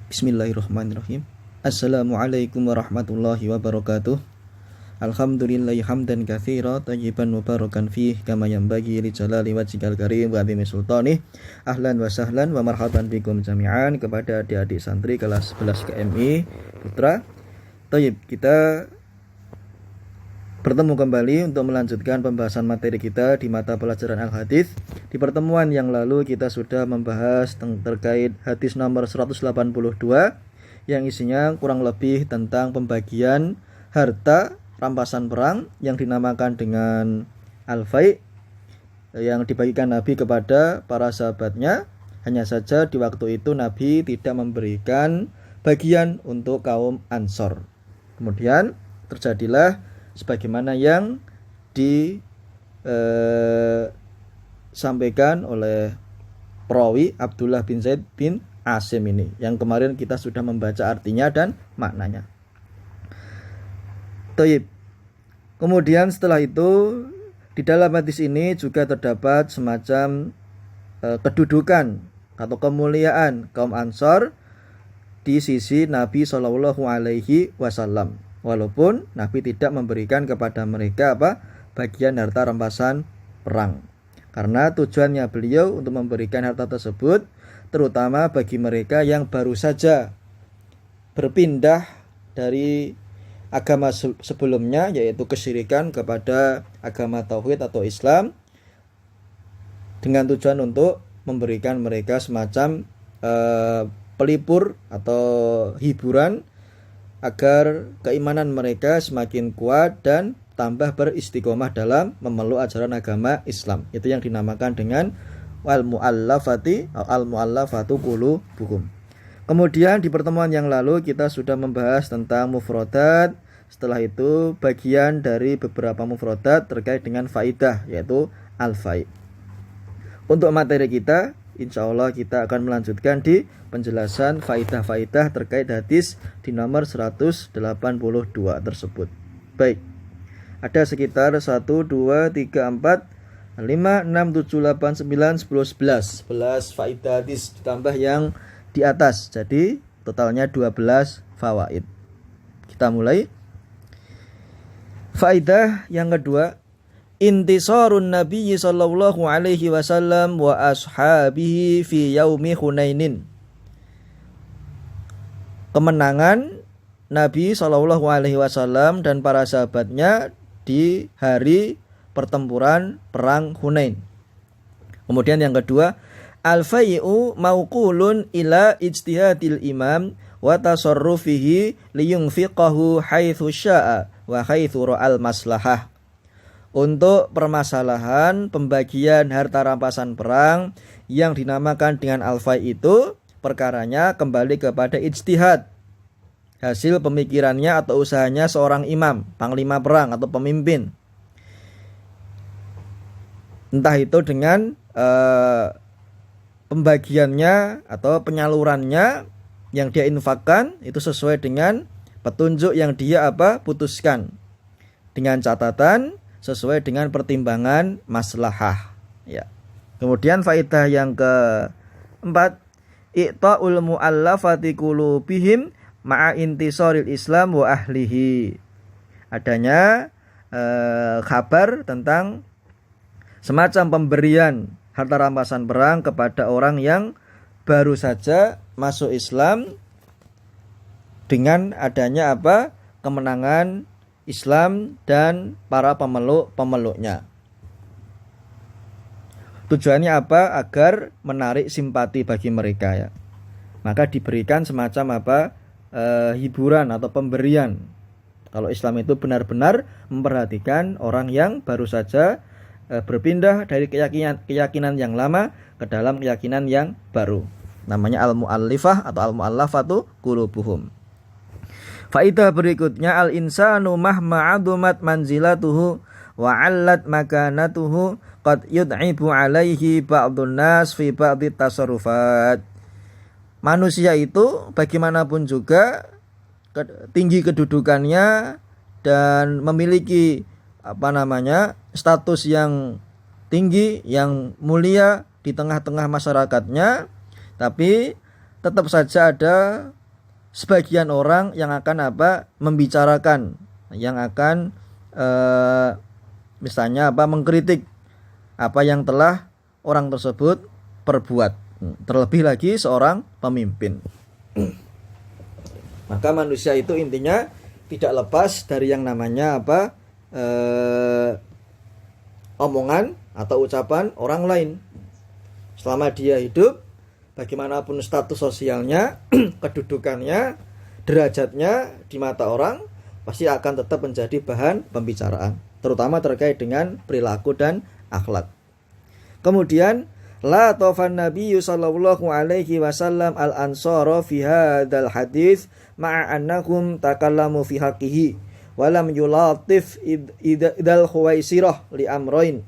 Bismillahirrahmanirrahim. Assalamualaikum warahmatullahi wabarakatuh. Alhamdulillahi hamdan katsira tayyiban mubarakan fih kama yanbaghi li jalali wajhikal karim wa azimi sultanih. Ahlan wa sahlan wa marhaban bikum jami'an kepada adik-adik santri kelas 11 KMI Putra. Tayyib, kita bertemu kembali untuk melanjutkan pembahasan materi kita di mata pelajaran Al-Hadits. Di pertemuan yang lalu kita sudah membahas terkait hadis nomor 182 yang isinya kurang lebih tentang pembagian harta rampasan perang yang dinamakan dengan Al-Fai yang dibagikan Nabi kepada para sahabatnya. Hanya saja di waktu itu Nabi tidak memberikan bagian untuk kaum Ansor. Kemudian terjadilah sebagaimana yang disampaikan oleh perawi Abdullah bin Zaid bin Asim ini, yang kemarin kita sudah membaca artinya dan maknanya. Taib. Kemudian setelah itu di dalam hadis ini juga terdapat semacam kedudukan atau kemuliaan kaum Ansor di sisi Nabi Shallallahu Alaihi Wasallam. Walaupun Nabi tidak memberikan kepada mereka bagian harta rampasan perang, karena tujuannya beliau untuk memberikan harta tersebut terutama bagi mereka yang baru saja berpindah dari agama sebelumnya, yaitu kesyirikan, kepada agama tauhid atau Islam, dengan tujuan untuk memberikan mereka semacam pelipur atau hiburan agar keimanan mereka semakin kuat dan tambah beristiqomah dalam memeluk ajaran agama Islam. Itu yang dinamakan dengan al-mu'allafatu qulubuhum. Kemudian di pertemuan yang lalu kita sudah membahas tentang mufradat. Setelah itu bagian dari beberapa mufradat terkait dengan faidah, yaitu al-fai. Untuk materi kita, insya Allah kita akan melanjutkan di penjelasan faidah-faidah terkait hadis di nomor 182 tersebut. Baik, ada sekitar 1, 2, 3, 4, 5, 6, 7, 8, 9, 10, 11 faidah hadis ditambah yang di atas. Jadi totalnya 12 fawaid. Kita mulai. Faidah yang kedua, intisarun Nabi sallallahu alaihi wasallam wa ashabihi fi yaumi Hunainin. Kemenangan Nabi sallallahu alaihi wasallam dan para sahabatnya di hari pertempuran perang Hunain. Kemudian yang kedua, al-fai'u mauqulun ila ijtihadil imam wa tasarrufihi liyunfiqahu haitsu syaa wa haitsu ra'al maslahah. Untuk permasalahan pembagian harta rampasan perang yang dinamakan dengan al-fai itu, perkaranya kembali kepada ijtihad, hasil pemikirannya atau usahanya seorang imam, panglima perang atau pemimpin. Entah itu dengan pembagiannya atau penyalurannya yang dia infakkan itu sesuai dengan petunjuk yang dia putuskan, dengan catatan sesuai dengan pertimbangan maslahah. Ya. Kemudian faedah yang keempat, i'ta'ul mu'allafati qulubihim ma'a intisaril Islam wa ahlihi. Adanya kabar tentang semacam pemberian harta rampasan perang kepada orang yang baru saja masuk Islam dengan adanya kemenangan Islam dan para pemeluknya. Tujuannya agar menarik simpati bagi mereka, ya. Maka diberikan semacam hiburan atau pemberian. Kalau Islam itu benar-benar memperhatikan orang yang baru saja berpindah dari keyakinan yang lama ke dalam keyakinan yang baru. Namanya al-mu'allifah atau al-mu'allafatu qulubuhum. Faidah berikutnya, al-insanu mahma 'adumat manzilatuhu wa 'allat makanatuhu qad yud'ibu 'alaihi ba'dun nas fi ba'di tasarrufat. Manusia itu bagaimanapun juga tinggi kedudukannya dan memiliki status yang tinggi, yang mulia di tengah-tengah masyarakatnya, tapi tetap saja ada sebagian orang yang akan membicarakan, yang akan misalnya mengkritik apa yang telah orang tersebut perbuat, terlebih lagi seorang pemimpin. Maka manusia itu intinya tidak lepas dari yang namanya omongan atau ucapan orang lain. Selama dia hidup, bagaimanapun status sosialnya, kedudukannya, derajatnya di mata orang, pasti akan tetap menjadi bahan pembicaraan, terutama terkait dengan perilaku dan akhlak. Kemudian la tafan Nabi sallallahu alaihi wasallam al-ansara fi hadzal hadis ma'a annahum takallamu fi haqqihi wa lam yulatif idal khuwaisirah li amrain.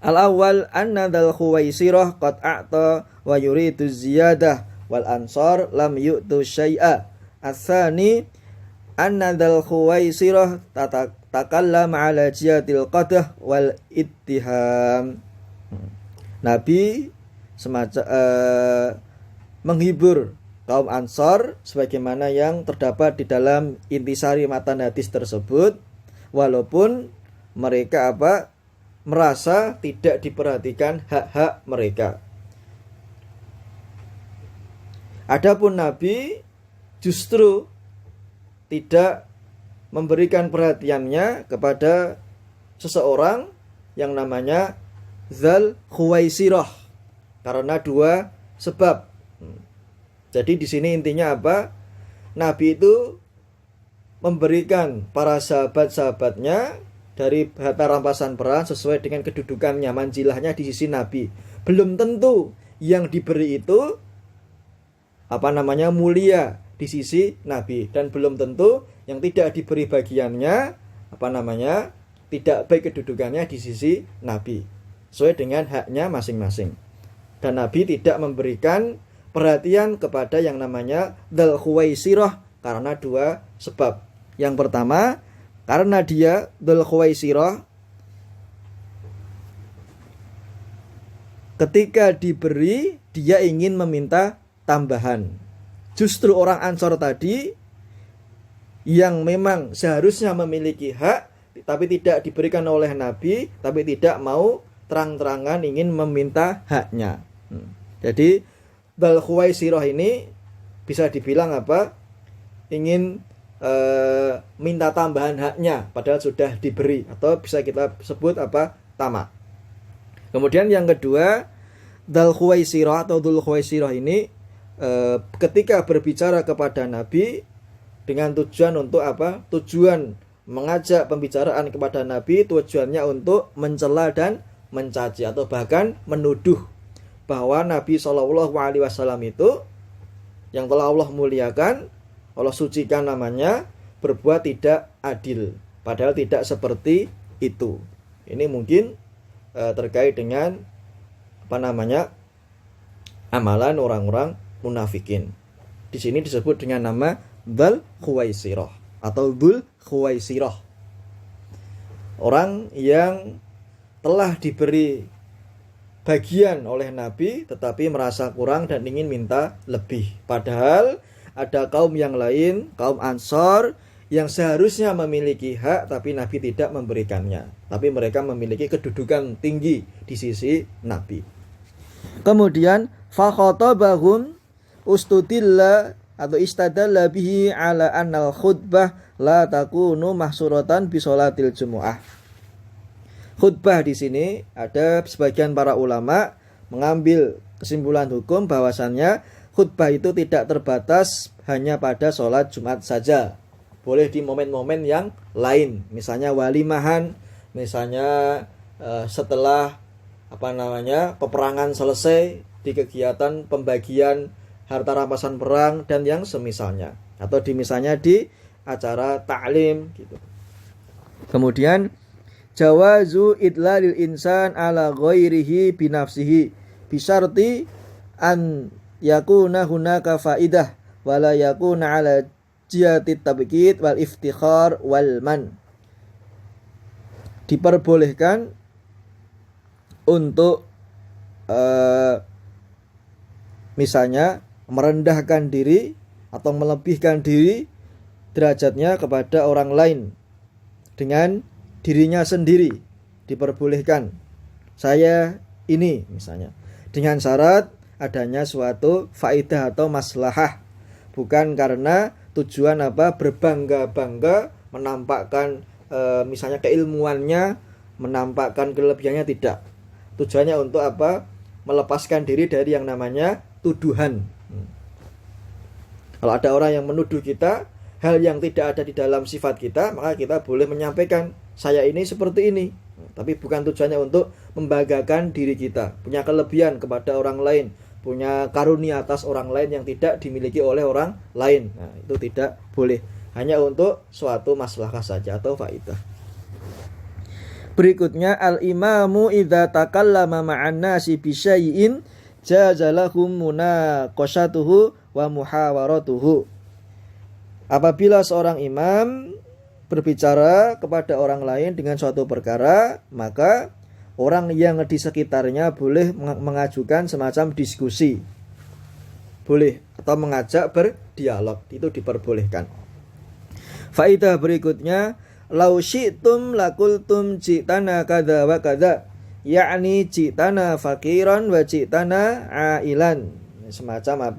Al-awwal anna dal khuwaisirah qad a'ta wa yuridu ziyadah wal ansar lam yu'tu syai'a. Ats-tsani anna dal khuwaisirah takallama ala jihatil qadah wal ittiham. Nabi semacam menghibur kaum Ansar sebagaimana yang terdapat di dalam intisari matan hadis tersebut, walaupun mereka merasa tidak diperhatikan hak-hak mereka. Adapun Nabi justru tidak memberikan perhatiannya kepada seseorang yang namanya Zal Khuwaisirah karena dua sebab. Jadi di sini intinya Nabi itu memberikan para sahabat-sahabatnya dari harta rampasan perang sesuai dengan kedudukannya, manzilahnya di sisi Nabi. Belum tentu yang diberi itu mulia di sisi Nabi, dan belum tentu yang tidak diberi bagiannya tidak baik kedudukannya di sisi Nabi, sesuai dengan haknya masing-masing. Dan Nabi tidak memberikan perhatian kepada yang namanya Dzul Khuwaisirah karena dua sebab. Yang pertama, karena dia Dzul Khuwaisirah ketika diberi dia ingin meminta tambahan. Justru orang Ansor tadi yang memang seharusnya memiliki hak tapi tidak diberikan oleh Nabi, tapi tidak mau terang-terangan ingin meminta haknya. Jadi Dzul Khuwaisirah ini bisa dibilang ingin minta tambahan haknya padahal sudah diberi, atau bisa kita sebut tamak. Kemudian yang kedua, Dzul Khuwaisirah ini ketika berbicara kepada Nabi dengan tujuan untuk tujuan mengajak pembicaraan kepada Nabi, tujuannya untuk mencela dan mencaci atau bahkan menuduh bahwa Nabi SAW itu yang telah Allah muliakan, Allah sucikan namanya, berbuat tidak adil, padahal tidak seperti itu. Ini mungkin terkait dengan amalan orang-orang munafikin. Di sini disebut dengan nama Dzul Khuwaisirah atau Dzul Khuwaisirah. Orang yang telah diberi bagian oleh Nabi tetapi merasa kurang dan ingin minta lebih. Padahal ada kaum yang lain, kaum Ansor, yang seharusnya memiliki hak tapi Nabi tidak memberikannya. Tapi mereka memiliki kedudukan tinggi di sisi Nabi. Kemudian fakhatabahum ustudilla atau istadalla bihi ala annal khutbah la takunu mahsuratan bi sholatil jumu'ah. Khutbah di sini ada sebagian para ulama mengambil kesimpulan hukum bahwasannya khutbah itu tidak terbatas hanya pada sholat Jumat saja. Boleh di momen-momen yang lain, misalnya walimahan, misalnya setelah peperangan selesai, di kegiatan pembagian harta rampasan perang dan yang semisalnya, atau misalnya di acara ta'lim gitu. Kemudian jawazu idlalil insan ala ghairihi binafsihi bisyarti an yakuna hunaka faidah wala yakuna ala jihati tabqid wal iftikhar wal man. Diperbolehkan untuk misalnya merendahkan diri atau melebihkan diri derajatnya kepada orang lain dengan dirinya sendiri, diperbolehkan. Saya ini misalnya, dengan syarat adanya suatu faidah atau maslahah, bukan karena tujuan berbangga-bangga, menampakkan misalnya keilmuannya, menampakkan kelebihannya, tidak. Tujuannya untuk melepaskan diri dari yang namanya tuduhan. Kalau ada orang yang menuduh kita hal yang tidak ada di dalam sifat kita, maka kita boleh menyampaikan, saya ini seperti ini. Tapi bukan tujuannya untuk membanggakan diri kita, punya kelebihan kepada orang lain, punya karunia atas orang lain yang tidak dimiliki oleh orang lain. Nah, itu tidak boleh. Hanya untuk suatu maslahah saja atau faidah. Berikutnya, al-imamu idza takallama ma'an nasi bi syai'in jazalahum munaqashatuhu wa muhawaratuhu. Apabila seorang imam berbicara kepada orang lain dengan suatu perkara, maka orang yang di sekitarnya boleh mengajukan semacam diskusi, boleh, atau mengajak berdialog, itu diperbolehkan. Faidah berikutnya, lau syi'tum lakultum ji'tana kadza wa kadza, yakni ji'tana fakiran wa ji'tana ailan. Semacam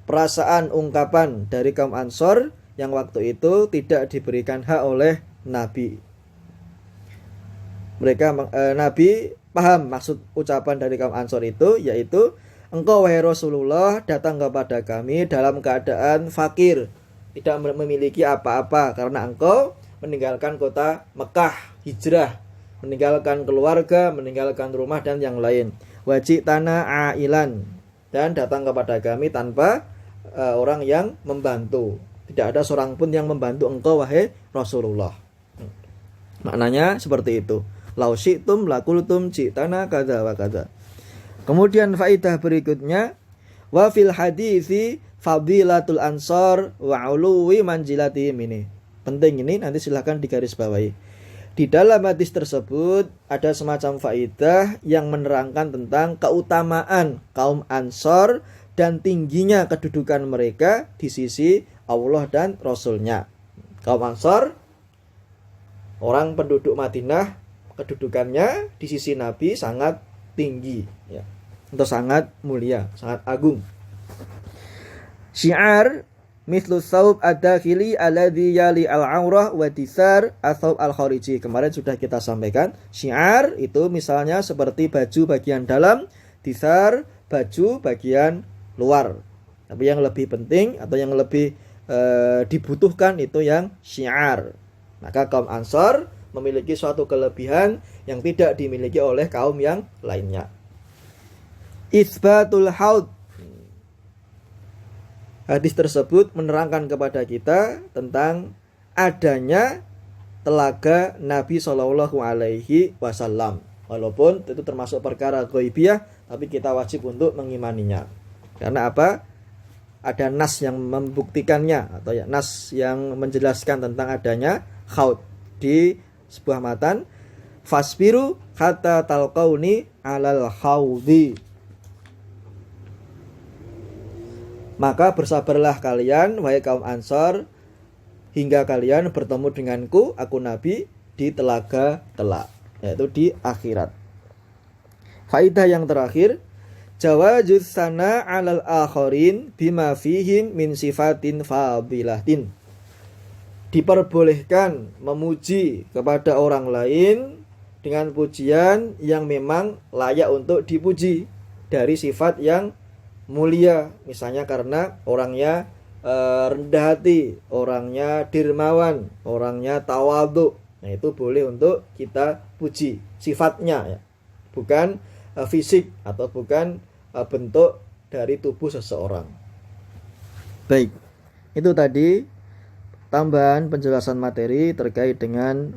perasaan ungkapan dari kaum Ansor yang waktu itu tidak diberikan hak oleh Nabi. Nabi paham maksud ucapan dari kaum Ansor itu, yaitu, engkau wahai Rasulullah datang kepada kami dalam keadaan fakir, tidak memiliki apa-apa, karena engkau meninggalkan kota Mekah, hijrah, meninggalkan keluarga, meninggalkan rumah dan yang lain. Wajib tanah ailan, dan datang kepada kami tanpa orang yang membantu. Tidak ada seorang pun yang membantu engkau wahai Rasulullah. Maknanya seperti itu. Lau syi'tum lakultum ji'tana kadza wa kadza. Kemudian faidah berikutnya, wa fil hadithi fadilatul ansar wa uluwi manzilatihim. Ini penting, ini nanti silahkan digarisbawahi. Di dalam hadis tersebut ada semacam faidah yang menerangkan tentang keutamaan kaum Ansor dan tingginya kedudukan mereka di sisi Allah dan Rasulnya. Kaum Ansor, orang penduduk Madinah, kedudukannya di sisi Nabi sangat tinggi, ya, atau sangat mulia, sangat agung. Syiar mithlu thawb ad-dakhili alladhi yali al-aurah wa tisar athawb al-khariji. Kemarin sudah kita sampaikan, syiar itu misalnya seperti baju bagian dalam, tisar baju bagian luar. Tapi yang lebih penting atau yang lebih dibutuhkan itu yang syiar. Maka kaum Ansor memiliki suatu kelebihan yang tidak dimiliki oleh kaum yang lainnya. Isbatul haud. Hadis tersebut menerangkan kepada kita tentang adanya telaga Nabi Shallallahu Alaihi Wasallam. Walaupun itu termasuk perkara ghaibiyah, tapi kita wajib untuk mengimaninya. Karena ada nas yang membuktikannya, atau ya nas yang menjelaskan tentang adanya haud di sebuah matan, fasbiru hatta talqauni alal haudi. Maka bersabarlah kalian wahai kaum Ansor hingga kalian bertemu denganku, aku Nabi, di telaga kelak, yaitu di akhirat. Faidah yang terakhir, jawazuz sana 'alal akharin bima fihim min sifatin fadilatin. Diperbolehkan memuji kepada orang lain dengan pujian yang memang layak untuk dipuji dari sifat yang mulia, misalnya karena orangnya rendah hati, orangnya dermawan, orangnya tawadhu. Nah, itu boleh untuk kita puji sifatnya, ya, bukan fisik atau bukan bentuk dari tubuh seseorang. Baik, itu tadi tambahan penjelasan materi terkait dengan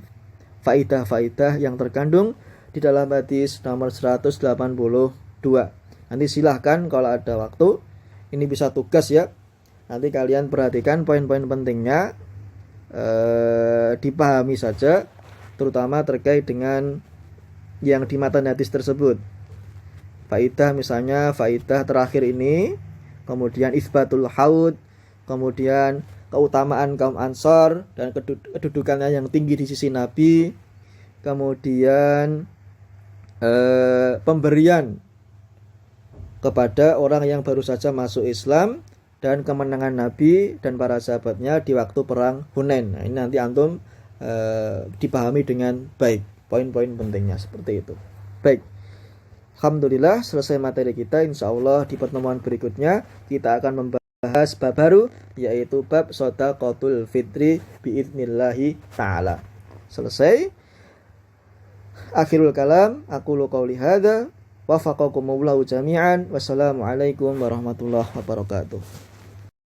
faidah-faidah yang terkandung di dalam hadis nomor 182. Nanti silahkan kalau ada waktu, ini bisa tugas ya, nanti kalian perhatikan poin-poin pentingnya, dipahami saja, terutama terkait dengan yang di matan hadis tersebut. Faidah misalnya, faidah terakhir ini, kemudian isbatul haud, kemudian keutamaan kaum Ansor dan kedudukannya yang tinggi di sisi Nabi, kemudian pemberian kepada orang yang baru saja masuk Islam, dan kemenangan Nabi dan para sahabatnya di waktu perang Hunain. Nah, ini nanti antum dipahami dengan baik poin-poin pentingnya seperti itu. Baik, alhamdulillah selesai materi kita. Insya Allah di pertemuan berikutnya kita akan membahas bab baru, yaitu bab shadaqatul fitri biidnillahi ta'ala. Selesai. Akhirul kalam, aqulu qauli hadza wafaqakumullahu jami'an. Wassalamualaikum warahmatullahi wabarakatuh.